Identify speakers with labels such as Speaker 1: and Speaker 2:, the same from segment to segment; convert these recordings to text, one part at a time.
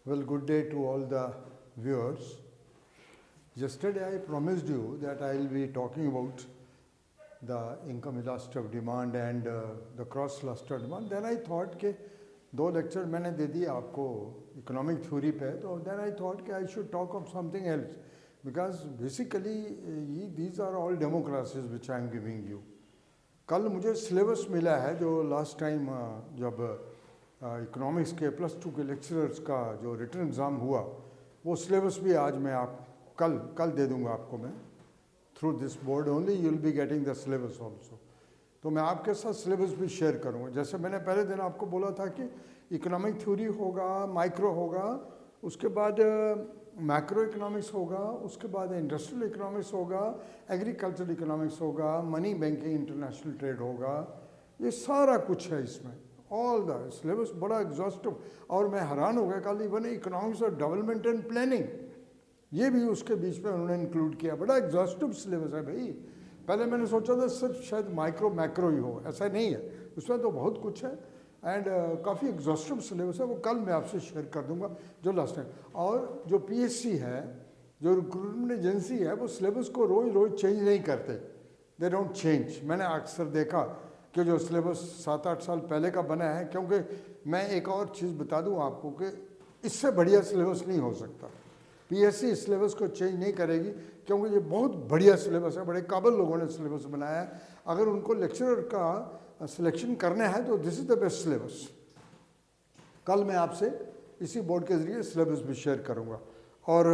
Speaker 1: Well, good day to all the viewers. Yesterday I promised you that I will be talking about the income elasticity of demand and the cross cluster demand. Then I thought कि दो lecture मैंने दे दिए आपको economic theory पे, तो then I thought कि I should talk of something else because basically these are all democracies which I am giving you. कल मुझे सिलेबस मिला है जो लास्ट टाइम जब इकोनॉमिक्स के +2 के लेक्चरर्स का जो रिटन एग्ज़ाम हुआ, वो सिलेबस भी आज मैं आप कल दे दूंगा आपको मैं through this board only you will be getting the syllabus also. तो मैं आपके साथ सिलेबस भी शेयर करूंगा। जैसे मैंने पहले दिन आपको बोला था कि इकोनॉमिक थ्योरी होगा, माइक्रो होगा, उसके बाद मैक्रो इकोनॉमिक्स होगा, उसके बाद इंडस्ट्रियल इकोनॉमिक्स होगा, एग्रीकल्चर इकोनॉमिक्स होगा, मनी बैंकिंग इंटरनेशनल ट्रेड होगा, ये सारा कुछ है इसमें। ऑल द सिलेबस बड़ा एग्जॉस्टिव, और मैं हैरान हो गया कल even economics of development and planning ये भी उसके बीच में उन्होंने इंक्लूड किया। बड़ा एग्जॉस्टिव सिलेबस है भाई। पहले मैंने सोचा था सिर्फ शायद माइक्रो मैक्रो ही हो, ऐसा नहीं है, उसमें तो बहुत कुछ है एंड काफ़ी एग्जॉस्टिव सिलेबस है। वो कल मैं आपसे शेयर कर दूंगा जो लास्ट टाइम। और जो पीएससी है, जो रिक्रूटमेंट एजेंसी है, वो सिलेबस को रोज़ रोज़ चेंज नहीं करते, दे डोंट चेंज। मैंने अक्सर देखा कि जो सिलेबस 7-8 साल पहले का बना है, क्योंकि मैं एक और चीज़ बता दूं आपको कि इससे बढ़िया सिलेबस नहीं हो सकता। पीएससी इस सिलेबस को चेंज नहीं करेगी क्योंकि ये बहुत बढ़िया सिलेबस है, बड़े काबिल लोगों ने सिलेबस बनाया है। अगर उनको लेक्चरर का सिलेक्शन करना है तो this is the best syllabus. कल मैं आपसे इसी बोर्ड के ज़रिए सिलेबस भी शेयर करूँगा। और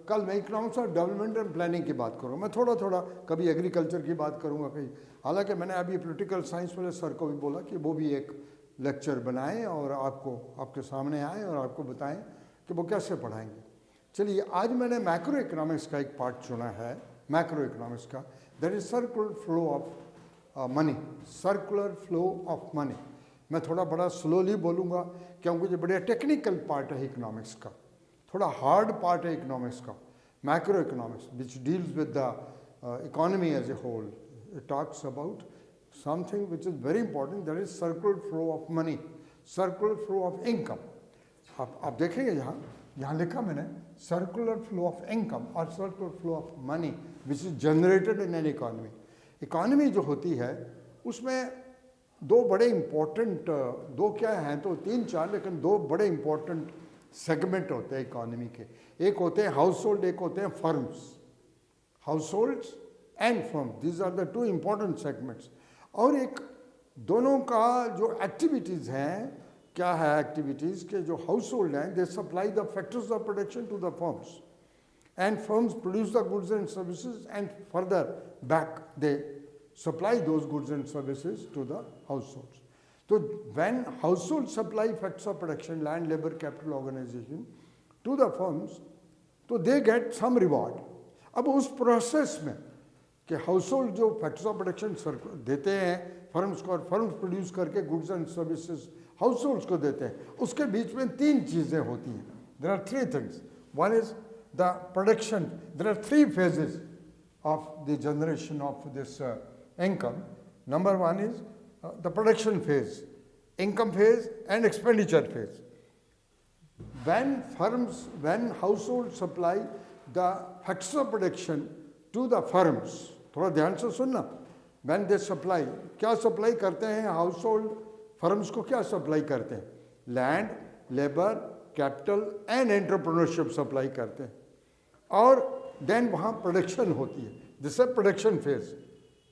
Speaker 1: कल मैं इकोनॉमिक्स और डेवलपमेंट एंड प्लानिंग की बात करूँगा। मैं थोड़ा थोड़ा कभी एग्रीकल्चर की बात करूँगा कहीं, हालांकि मैंने अभी पॉलिटिकल साइंस वाले सर को भी बोला कि वो भी एक लेक्चर बनाएं और आपके सामने आएँ और आपको बताएं कि वो कैसे पढ़ाएंगे। चलिए, आज मैंने मैक्रो इकोनॉमिक्स का एक पार्ट चुना है, मैक्रो इकोनॉमिक्स का, that is circular flow of money. Circular flow of money मैं थोड़ा बड़ा स्लोली बोलूँगा क्योंकि ये बड़ा टेक्निकल पार्ट है इकोनॉमिक्स का, थोड़ा हार्ड पार्ट है इकोनॉमिक्स का। Macro economics which deals with the economy as a whole, it talks about something which is very important, that is circular flow of money, circular flow of income. आप देखेंगे यहाँ लिखा मैंने circular flow of income और circular flow of money which is generated in an economy. Economy जो होती है उसमें दो बड़े इंपॉर्टेंट, दो क्या हैं तो 3-4, लेकिन दो बड़े इंपॉर्टेंट सेगमेंट होते हैं इकोनॉमी के। एक होते हैं हाउस होल्ड, एक होते हैं firms. Households and firm, these are the 2 important segments. और एक दोनों का जो एक्टिविटीज़ हैं, क्या है एक्टिविटीज़ के जो हाउस होल्ड हैं, they supply the factors of production to the firms and firms produce the goods and services and further back they supply those goods and services to the households. तो when household supply factors of production, land, labour, capital, organisation to the firms, तो they get some reward. अब उस process में कि house hold जो factors of production देते हैं firms को, और फर्म्स प्रोड्यूस करके goods and services house holds को देते हैं, उसके बीच में 3 चीज़ें होती हैं। There are 3 things. One is the production, there are 3 phases of the generation of this income. Number 1 is the production phase, income phase and expenditure phase. When households supply the factors of production to the firms, थोड़ा ध्यान से सुनना, when they supply, क्या supply करते हैं household firms को? क्या supply करते हैं? Land, labour, capital and entrepreneurship supply करते हैं। और देन वहाँ प्रोडक्शन होती है, दिस इज प्रोडक्शन फेज।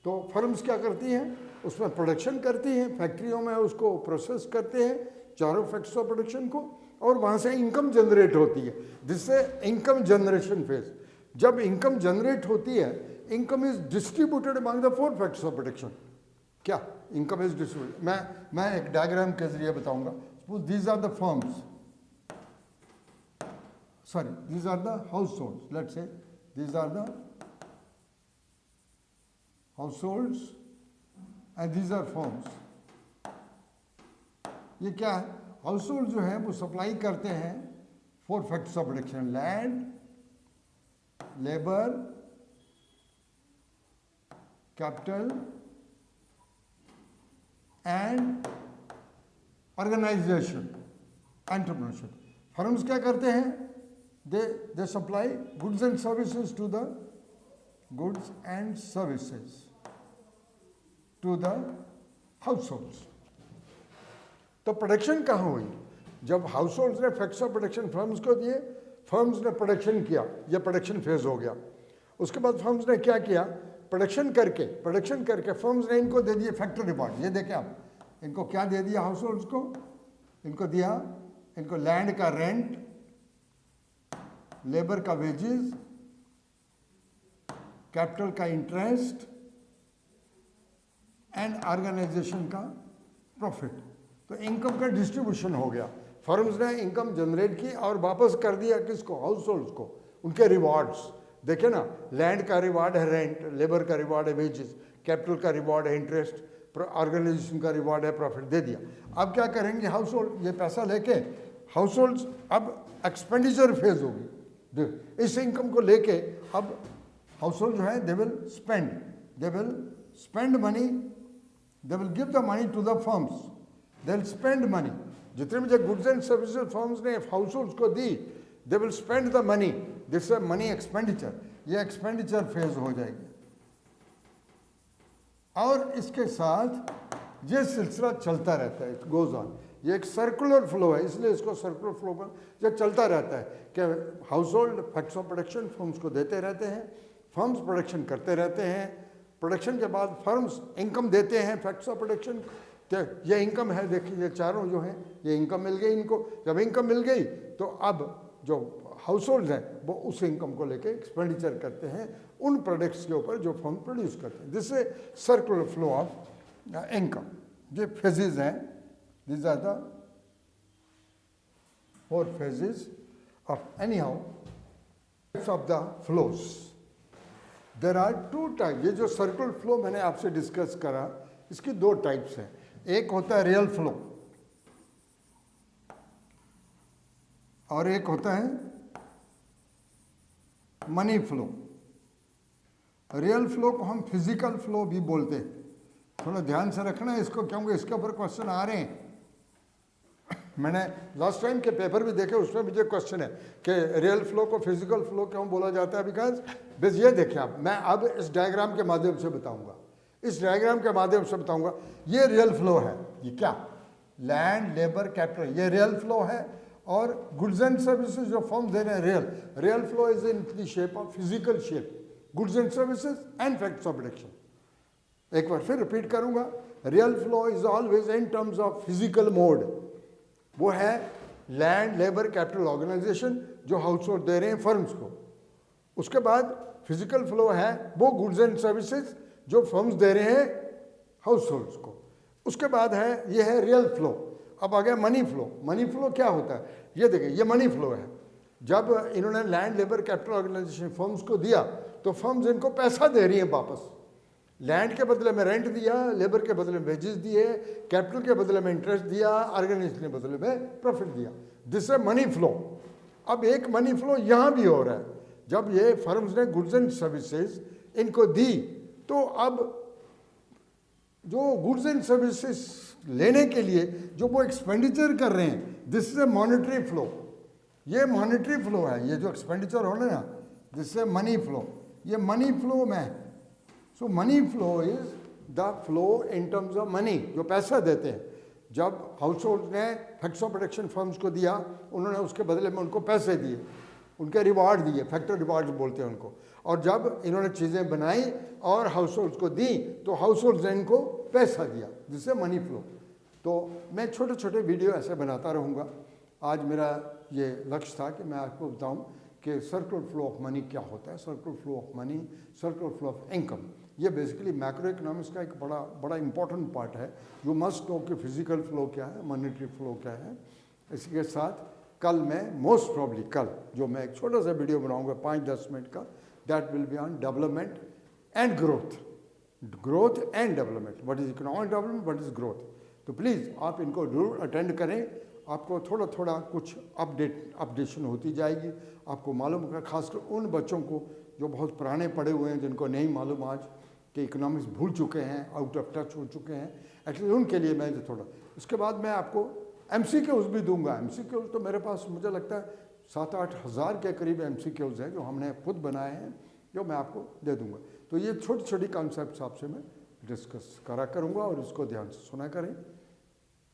Speaker 1: तो फर्म्स क्या करती हैं? उसमें प्रोडक्शन करती हैं, फैक्ट्रियों में उसको प्रोसेस करते हैं, चारों फैक्टर्स ऑफ प्रोडक्शन को, और वहाँ से इनकम जनरेट होती है, जिससे इनकम जनरेशन फेज। जब इनकम जनरेट होती है, income is distributed among the 4 factors of production. क्या इनकम इज डिस्ट्रीब्यूटेड? मैं एक डायग्राम के जरिए बताऊंगा। Suppose these are the firms, sorry these are the households, let's say these are the households and these are firms। ये क्या है? Household जो है वो सप्लाई करते हैं 4 factors of production, land, labour, capital and organisation, entrepreneurship. Firms क्या करते हैं? They supply goods and services to the goods and services to the households. तो प्रोडक्शन कहाँ हुई? जब हाउस होल्ड्स ने फैक्ट्स ऑफ प्रोडक्शन फर्म्स को दिए, फर्म्स ने प्रोडक्शन किया, यह प्रोडक्शन फेज हो गया। उसके बाद फर्म्स ने क्या किया? प्रोडक्शन करके फर्म्स ने इनको दे दिए फैक्ट्री रिवॉर्ड। ये देखें आप, इनको क्या दे दिया हाउस होल्ड्स को? इनको दिया, इनको लैंड का रेंट, लेबर का वेजेस, कैपिटल का इंटरेस्ट एंड ऑर्गेनाइजेशन का प्रॉफिट। तो इनकम का डिस्ट्रीब्यूशन हो गया। फर्म्स ने इनकम जनरेट की और वापस कर दिया किसको? हाउस होल्ड्स को, उनके रिवॉर्ड्स। देखे ना, लैंड का रिवॉर्ड है रेंट, लेबर का रिवॉर्ड है वेजेस, कैपिटल का रिवॉर्ड है इंटरेस्ट, ऑर्गेनाइजेशन का रिवॉर्ड है प्रॉफिट, दे दिया। अब क्या करेंगे हाउस होल्ड? ये पैसा लेके हाउस होल्ड्स अब एक्सपेंडिचर फेज होगी। इस इनकम को लेके अब हाउस होल्ड जो है they will spend money, they will give the money to the firms, they will spend money. जितने भी जो गुड्स एंड सर्विसेज फर्म्स ने हाउस होल्ड्स को दी, they will spend the money, this money expenditure. ये expenditure phase हो जाएगी। और इसके साथ ये सिलसिला चलता रहता है, इट गोज ऑन। ये एक सर्कुलर फ्लो है, इसलिए इसको सर्कुलर फ्लो पर जो चलता रहता है कि house hold facts of production firms को देते रहते हैं, फर्म्स प्रोडक्शन करते रहते हैं, प्रोडक्शन के बाद फर्म्स इनकम देते हैं फैक्ट्स ऑफ प्रोडक्शन। ये इनकम है, देखिए ये चारों जो हैं ये इनकम मिल गई इनको। जब इनकम मिल गई तो अब जो हाउस होल्ड हैं वो उस इनकम को लेके एक्सपेंडिचर करते हैं उन प्रोडक्ट्स के ऊपर जो फर्म प्रोड्यूस करते हैं। This is circular flow of income. ये फेजेस हैं, these are the 4 phases of anyhow types of the flows. There are 2 types. ये जो सर्कुलर फ्लो मैंने आपसे डिस्कस करा, इसकी 2 टाइप्स हैं। एक होता है रियल फ्लो और एक होता है मनी फ्लो। रियल फ्लो को हम फिजिकल फ्लो भी बोलते हैं। थोड़ा ध्यान से रखना है इसको, क्योंकि इसके ऊपर क्वेश्चन आ रहे हैं। मैंने लास्ट टाइम के पेपर भी देखे, उसमें भी जो क्वेश्चन है कि रियल फ्लो को फिजिकल फ्लो क्यों बोला जाता है। बिकॉज बस ये देखें आप, मैं अब इस डायग्राम के माध्यम से बताऊंगा, इस डायग्राम के माध्यम से बताऊंगा। ये रियल फ्लो है, ये क्या? लैंड, लेबर, कैपिटल, ये रियल फ्लो है। और गुड्स एंड सर्विसेज जो फर्म दे रहे हैं, real flow is in the shape of physical shape, goods and services and facts of production. एक बार फिर रिपीट करूंगा, real flow is always in terms of physical mode. वो है लैंड, लेबर, कैपिटल, ऑर्गेनाइजेशन जो house hold दे रहे हैं firms को। उसके बाद फिजिकल फ्लो है वो गुड्स एंड सर्विसेज जो फर्म्स दे रहे हैं हाउस होल्ड्स को। उसके बाद है, ये है रियल फ्लो। अब आ गया मनी फ्लो। मनी फ्लो क्या होता है? ये देखिए, ये मनी फ्लो है। जब इन्होंने land, labour, capital, organisation firms को दिया तो फर्म्स इनको पैसा दे रही हैं वापस। लैंड के बदले में रेंट दिया, लेबर के बदले में वेजेस दिए, कैपिटल के बदले में इंटरेस्ट दिया, ऑर्गेनाइजेशन के बदले में प्रॉफिट दिया। दिस है मनी फ्लो। अब एक मनी फ्लो यहाँ भी हो रहा है। जब ये फर्म्स ने गुड्स एंड सर्विसेज इनको दी तो अब जो गुड्स एंड सर्विसेज लेने के लिए जो वो एक्सपेंडिचर कर रहे हैं, this is a monetary flow. ये मॉनेटरी फ्लो है। ये जो एक्सपेंडिचर हो रहा है ना, दिस इज मनी फ्लो। ये मनी फ्लो में, so money flow is the flow in terms of money, जो पैसा देते हैं। जब हाउस होल्ड ने फैक्ट्स ऑफ प्रोडक्शन फर्म्स को दिया, उन्होंने उसके बदले में उनको पैसे दिए, उनके रिवार्ड दिए, फैक्ट्री रिवार्ड बोलते हैं उनको। और जब इन्होंने चीज़ें बनाई और हाउस होल्ड को दी तो हाउस होल्ड ने इनको पैसा दिया, जिससे मनी फ्लो। तो मैं छोटे छोटे वीडियो ऐसे बनाता रहूँगा। आज मेरा ये लक्ष्य था कि मैं आपको बताऊँ कि सर्कुलर फ्लो ऑफ मनी क्या होता है, circular flow of money, circular flow of income. ये बेसिकली मैक्रो इकोनॉमिक्स का एक बड़ा इंपॉर्टेंट पार्ट है। यू मस्ट नो कि फिजिकल फ्लो क्या है, मॉनेटरी फ्लो क्या है। इसके साथ कल मैं मोस्ट प्रॉब्ली कल जो मैं एक छोटा सा वीडियो बनाऊंगा 5-10 मिनट का, that will be on development and growth, growth and development. What is economic development, what is growth. तो प्लीज़ आप इनको जरूर अटेंड करें। आपको थोड़ा थोड़ा कुछ अपडेशन होती जाएगी। आपको मालूम होगा, खासकर उन बच्चों को जो बहुत पुराने पढ़े हुए हैं, जिनको नहीं मालूम आज कि इकोनॉमिक्स भूल चुके हैं, आउट ऑफ टच हो चुके हैं, एटलीस्ट उनके लिए मैं जो थोड़ा। उसके बाद मैं आपको MCQs भी दूंगा। MCQs तो मेरे पास मुझे लगता है 7-8 हज़ार के करीब MCQs हैं जो हमने खुद बनाए हैं, जो मैं आपको दे दूंगा। तो ये छोटी छोटी कॉन्सेप्ट्स आपसे मैं डिस्कस करा करूँगा और इसको ध्यान से सुना करें।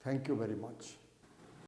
Speaker 1: Thank you very much.